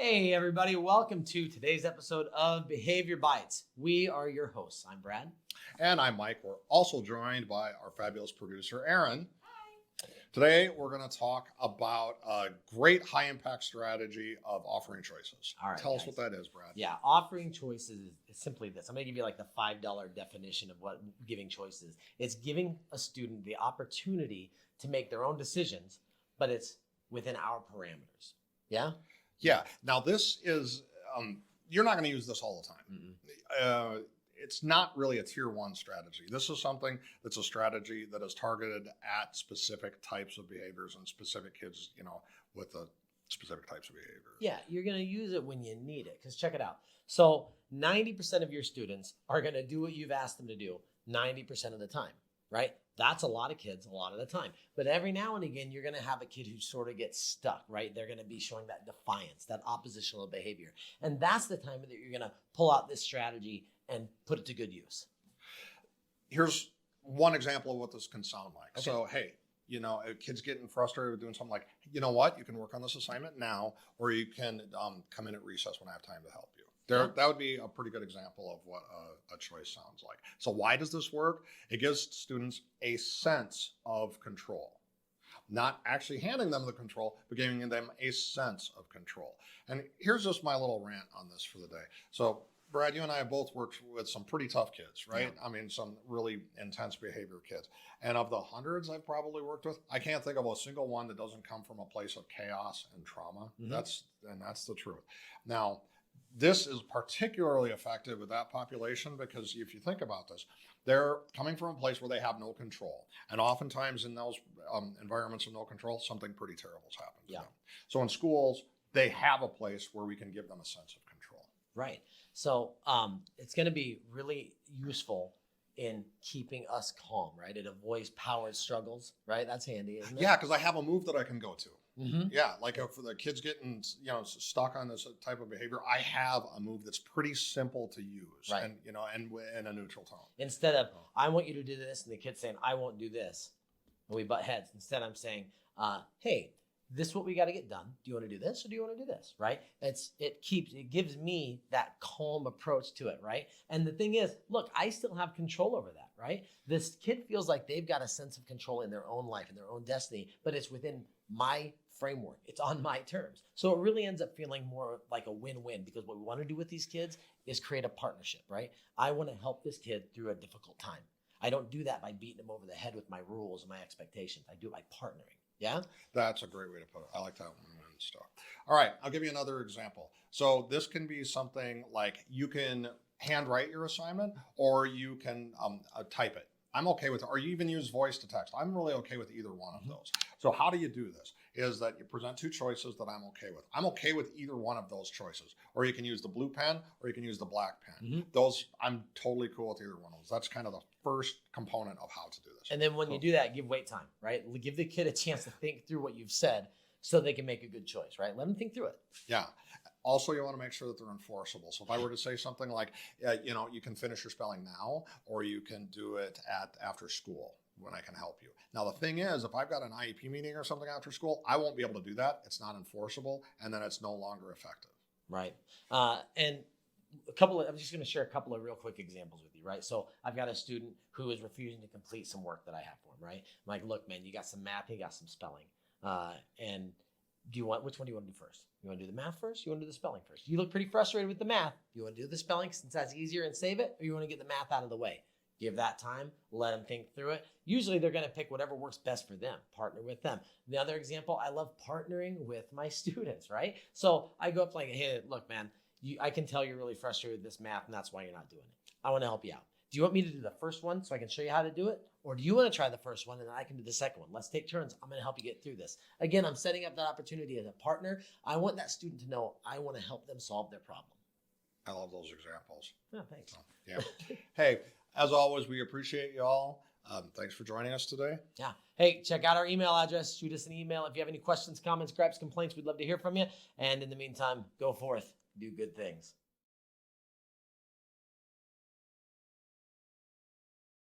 Hey everybody, welcome to today's episode of Behavior Bites. We are your hosts. I'm Brad. And I'm Mike. We're also joined by our fabulous producer, Aaron. Hi. Today, we're going to talk about a great high-impact strategy of offering choices. All right, Tell us guys. what that is, Brad. Yeah, offering choices is simply this. I'm going to give you like the $5 definition of what giving choices is. It's giving a student the opportunity to make their own decisions, but it's within our parameters. Yeah? Yeah. Now, this is, you're not going to use this all the time. It's not really a tier one strategy. This is something that's a strategy that is targeted at specific types of behaviors and specific kids, with the specific types of behaviors. Yeah, you're going to use it when you need it. Because check it out. So 90% of your students are going to do what you've asked them to do 90% of the time, right? That's a lot of kids a lot of the time. But every now and again, you're going to have a kid who sort of gets stuck, right? They're going to be showing that defiance, that oppositional behavior. And that's the time that you're going to pull out this strategy and put it to good use. Here's one example of what this can sound like. Okay. So, hey, a kid's getting frustrated with doing something like, you know what, you can work on this assignment now, or you can come in at recess when I have time to help you. That would be a pretty good example of what a choice sounds like. So why does this work? It gives students a sense of control. Not actually handing them the control, but giving them a sense of control. And here's just my little rant on this for the day. So Brad, you and I have both worked with some pretty tough kids, right? Yeah. I mean, some really intense behavior kids. And of the hundreds I've probably worked with, I can't think of a single one that doesn't come from a place of chaos and trauma. Mm-hmm. That's the truth. Now, this is particularly effective with that population because if you think about this, they're coming from a place where they have no control. And oftentimes in those environments of no control, something pretty terrible has happened to them. So in schools, they have a place where we can give them a sense of control. Right. So it's going to be really useful in keeping us calm, right? It avoids power struggles, right? That's handy, isn't it? Yeah, because I have a move that I can go to. Mm-hmm. Yeah, like if the kid's getting stuck on this type of behavior, I have a move that's pretty simple to use, right. and in a neutral tone. Instead of I want you to do this, and the kid's saying I won't do this, and we butt heads. Instead, I'm saying, hey, this is what we got to get done. Do you want to do this or do you want to do this? Right? It gives me that calm approach to it, right? And the thing is, look, I still have control over that, right? This kid feels like they've got a sense of control in their own life, in their own destiny, but it's within my framework. It's on my terms. So it really ends up feeling more like a win-win because what we want to do with these kids is create a partnership, right? I want to help this kid through a difficult time. I don't do that by beating them over the head with my rules and my expectations. I do it by partnering. Yeah? That's a great way to put it. I like that one and stuff. All right, I'll give you another example. So this can be something like you can handwrite your assignment or you can type it. I'm okay with it. Or you even use voice to text. I'm really okay with either one of those. So how do you do this? Is that you present two choices that I'm okay with. I'm okay with either one of those choices. Or you can use the blue pen or you can use the black pen. Mm-hmm. Those, I'm totally cool with either one of those. That's kind of the first component of how to do this. And then when you do that, give wait time, right? Give the kid a chance to think through what you've said so they can make a good choice, right? Let them think through it. Yeah. Also, you want to make sure that they're enforceable. So if I were to say something like, you can finish your spelling now, or you can do it after school when I can help you. Now, the thing is, if I've got an IEP meeting or something after school, I won't be able to do that. It's not enforceable, and then it's no longer effective. Right. And I'm just going to share a couple of real quick examples with you, right? So I've got a student who is refusing to complete some work that I have for him, right? I'm like, look, man, you got some math, you got some spelling. And which one do you want to do first? You want to do the math first? You want to do the spelling first? You look pretty frustrated with the math. You want to do the spelling since that's easier and save it? Or you want to get the math out of the way? Give that time, let them think through it. Usually they're going to pick whatever works best for them, partner with them. The other example, I love partnering with my students, right? So I go up like, hey, look, man, I can tell you're really frustrated with this math and that's why you're not doing it. I want to help you out. Do you want me to do the first one so I can show you how to do it? Or do you want to try the first one and then I can do the second one? Let's take turns. I'm going to help you get through this. Again, I'm setting up that opportunity as a partner. I want that student to know I want to help them solve their problem. I love those examples. Oh, thanks. Yeah. Hey, as always, we appreciate you all. Thanks for joining us today. Yeah. Hey, check out our email address. Shoot us an email. If you have any questions, comments, gripes, complaints, we'd love to hear from you. And in the meantime, go forth. Do good things.